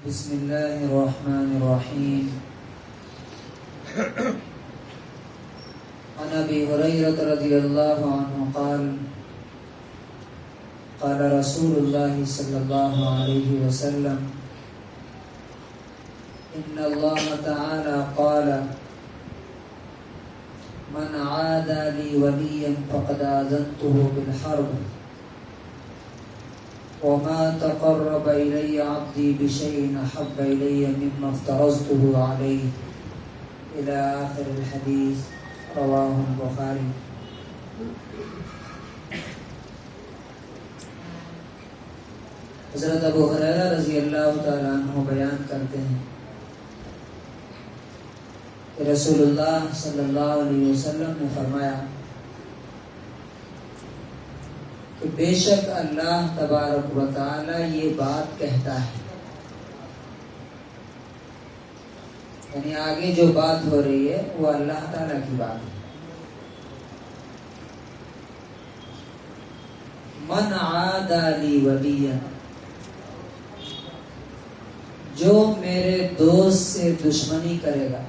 بسم الله الرحمن الرحيم. عن أبي هريرة رضي الله عنه قال قال رسول الله صلى الله عليه وسلم إن الله تعالى قال من عادى لي وليا فقد آذنته بالحرب وما تقرب إلي عبدي بشيء أحب إلي مما افترضته عليه إلى آخر الحديث. رواه البخاري. حضرت ابو ہریرہ رضی اللہ تعالیٰ عنہ بیان کرتے ہیں کہ رسول اللہ صلی اللہ علیہ وسلم نے فرمایا کہ بے شک اللہ تبارک و تعالی یہ بات کہتا ہے، یعنی آگے جو بات ہو رہی ہے وہ اللہ تعالی کی بات ہے. من عادى لي وليا، جو میرے دوست سے دشمنی کرے گا،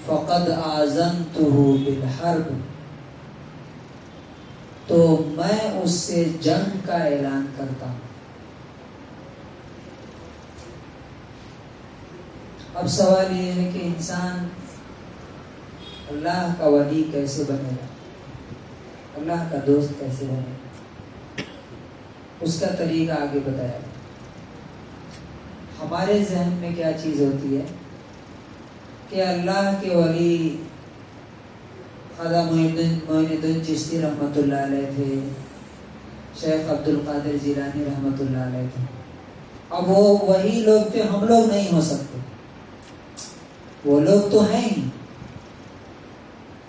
فقد آذنته بالحرب، تو میں اس سے جنگ کا اعلان کرتا ہوں. اب سوال یہ ہے کہ انسان اللہ کا ولی کیسے بنے گا، اللہ کا دوست کیسے بنے گا؟ اس کا طریقہ آگے بتایا. ہمارے ذہن میں کیا چیز ہوتی ہے کہ اللہ کے ولی خواجہ معین الدین چشتی رحمۃ اللہ علیہ تھے، شیخ عبد القادر جیلانی رحمۃ اللہ علیہ تھے. اب وہ وہی لوگ تھے، ہم لوگ نہیں ہو سکتے. وہ لوگ تو ہیں ہی،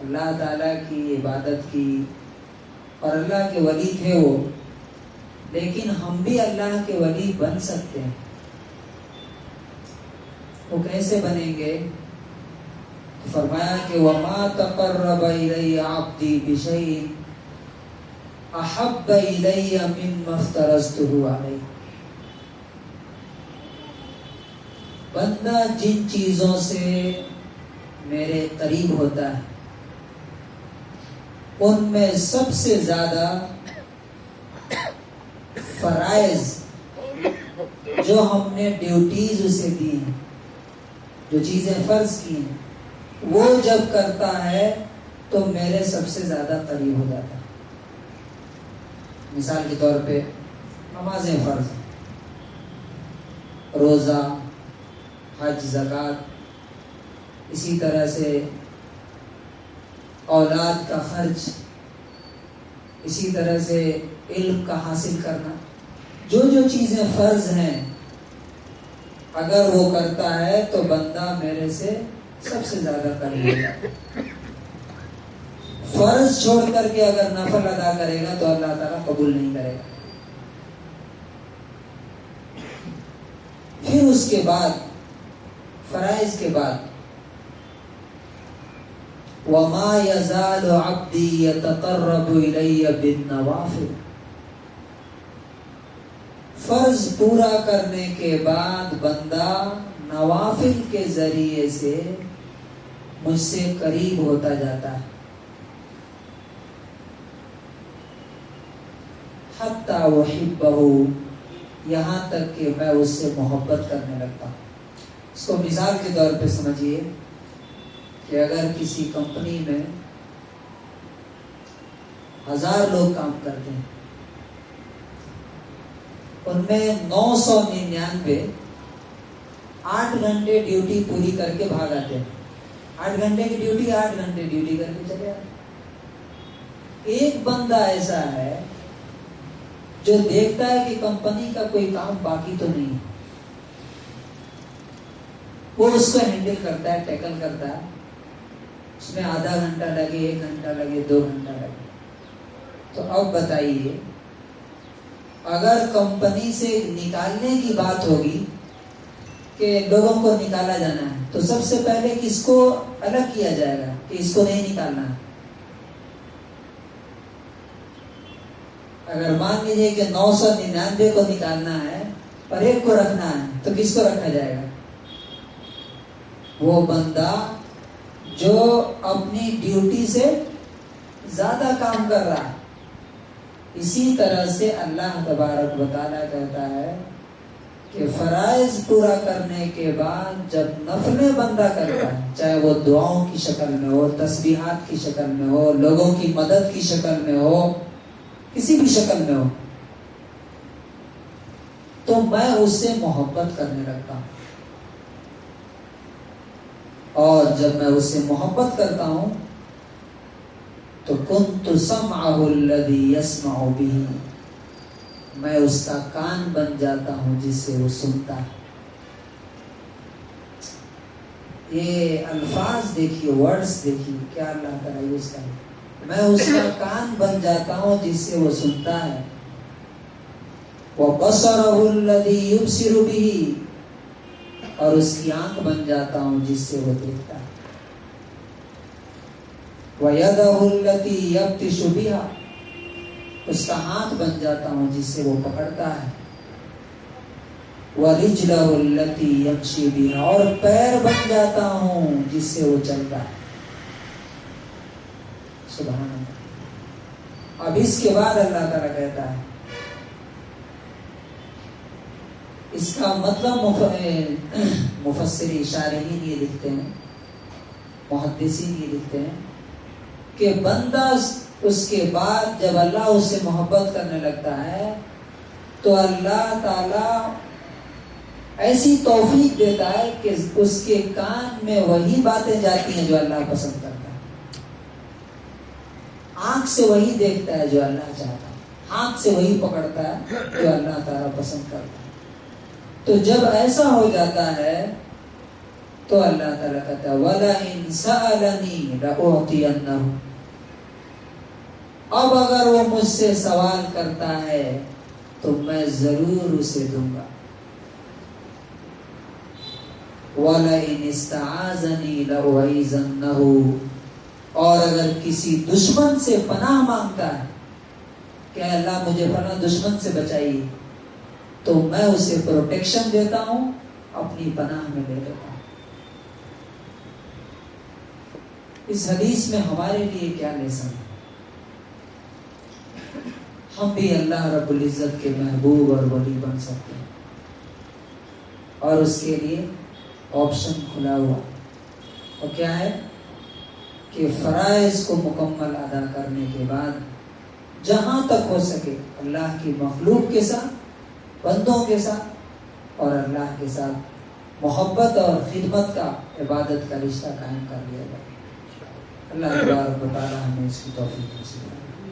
اللہ تعالیٰ کی عبادت کی اور اللہ کے ولی تھے وہ، لیکن ہم بھی اللہ کے ولی بن سکتے ہیں. وہ کیسے بنیں گے؟ فرمایا کہ وَمَا تَقَرَّبَ إِلَيَّ عَبْدِي بِشَيْءٍ أَحَبَّ إِلَيَّ مِمَّا افْتَرَضْتُهُ عَلَيْهِ. بندہ جن چیزوں سے میرے قریب ہوتا ہے ان میں سب سے زیادہ فرائض جو ہم نے ڈیوٹیز اسے دی ہیں، جو چیزیں فرض کی ہیں، وہ جب کرتا ہے تو میرے سب سے زیادہ قریب ہو جاتا ہے. مثال کے طور پہ نمازیں فرض، روزہ، حج، زکوٰۃ، اسی طرح سے اولاد کا خرچ، اسی طرح سے علم کا حاصل کرنا، جو جو چیزیں فرض ہیں اگر وہ کرتا ہے تو بندہ میرے سے سب سے زیادہ قریب ہوگا. فرض چھوڑ کر کے اگر نفل ادا کرے گا تو اللہ تعالیٰ قبول نہیں کرے گا. پھر اس کے بعد فرائض کے بعد وَمَا يَزَالُ عَبْدِي يَتَقَرَّبُ إِلَيَّ بِالنَّوَافِلِ، فرض پورا کرنے کے بعد بندہ نوافل کے ذریعے سے مجھ سے قریب ہوتا جاتا ہے. حَتَّى أُحِبَّهُ، یہاں تک کہ میں اس سے محبت کرنے لگتا ہوں. اس کو مثال کے طور پہ سمجھیے کہ اگر کسی کمپنی میں 1000 لوگ کام کرتے ہیں، ان میں 999 8 گھنٹے ڈیوٹی پوری کر کے بھاگ آتے ہیں. 8 گھنٹے کی ڈیوٹی 8 گھنٹے ڈیوٹی کر کے چلے آتے. ایک بندہ ایسا ہے جو دیکھتا ہے کہ کمپنی کا کوئی کام باقی تو نہیں ہے، وہ اس کو ہینڈل کرتا ہے، ٹیکل کرتا ہے. اس میں آدھا گھنٹہ لگے، 1 گھنٹہ لگے، 2 گھنٹہ لگے. تو اب بتائیے اگر کمپنی سے نکالنے کی بات ہوگی کہ لوگوں کو نکالا جانا ہے تو سب سے پہلے کس کو الگ کیا جائے گا کہ اس کو نہیں نکالنا ہے؟ اگر مان لیجیے کہ 999 کو نکالنا ہے پر ایک کو رکھنا ہے تو کس کو رکھا جائے گا؟ وہ بندہ جو اپنی ڈیوٹی سے زیادہ کام کر رہا ہے. اسی طرح سے اللہ تبارک و تعالیٰ کہتا ہے کہ فرائض پورا کرنے کے بعد جب نفلیں بندہ کرتا ہے، چاہے وہ دعاؤں کی شکل میں ہو، تسبیحات کی شکل میں ہو، لوگوں کی مدد کی شکل میں ہو، کسی بھی شکل میں ہو، تو میں اس سے محبت کرنے لگتا ہوں. اور جب میں اس سے محبت کرتا ہوں تو کنت سمعہ الذی یسمع بہ، میں اس کا کان بن جاتا ہوں جس سے وہ سنتا ہے. یہ الفاظ دیکھیے، ورڈز دیکھیے، کیا اللہ تعالیٰ یوز کرے. میں اس کا کان بن جاتا ہوں جس سے وہ سنتا ہے. وَبَصَرَهُ الَّذِي يُبْصِرُ بِهِ، اور اس کی آنکھ بن جاتا ہوں جس سے وہ دیکھتا ہے. وَيَدَهُ الَّتِي يَبْطِشُ بِهَا، اس کا ہاتھ بن جاتا ہوں جس سے وہ پکڑتا ہے. وَرِجْلَهُ الَّتِي يَمْشِي بِهَا، اور پیر بن جاتا ہوں جس سے وہ چلتا ہے. سبحان اللہ. اب اس کے بعد اللہ تعالیٰ کہتا ہے، اس کا مطلب مفسر شارحین یہ لکھتے ہیں، محدثین یہ لکھتے ہیں کہ بندہ اس کے بعد جب اللہ اس سے محبت کرنے لگتا ہے تو اللہ تعالیٰ ایسی توفیق دیتا ہے کہ اس کے کان میں وہی باتیں جاتی ہیں جو اللہ پسند کرتا ہے، آنکھ سے وہی دیکھتا ہے جو اللہ چاہتا ہے، ہاتھ سے وہی پکڑتا ہے جو اللہ تعالیٰ پسند کرتا ہے. تو جب ایسا ہو جاتا ہے تو اللہ تعالیٰ کہتا ہے وَلَئِن سَأَلَنِي لَأُعْطِيَنَّهُ، اب اگر وہ مجھ سے سوال کرتا ہے تو میں ضرور اسے دوں گا. وَلَئِنِ اسْتَعَاذَنِي لَأُعِيذَنَّهُ، اور اگر کسی دشمن سے پناہ مانگتا ہے کہ اللہ مجھے فلاں دشمن سے بچائیے، تو میں اسے پروٹیکشن دیتا ہوں، اپنی پناہ میں لے لیتا ہوں. اس حدیث میں ہمارے لیے کیا لیسن ہے؟ ہم بھی اللہ رب العزت کے محبوب اور ولی بن سکتے ہیں، اور اس کے لیے آپشن کھلا ہوا. اور کیا ہے کہ فرائض کو مکمل ادا کرنے کے بعد جہاں تک ہو سکے اللہ کی مخلوق کے ساتھ، بندوں کے ساتھ اور اللہ کے ساتھ محبت اور خدمت کا، عبادت کا رشتہ قائم کر لیا جائے. اللہ تبارک و تعالی ہمیں اس کی توفیق نصیب فرمائے.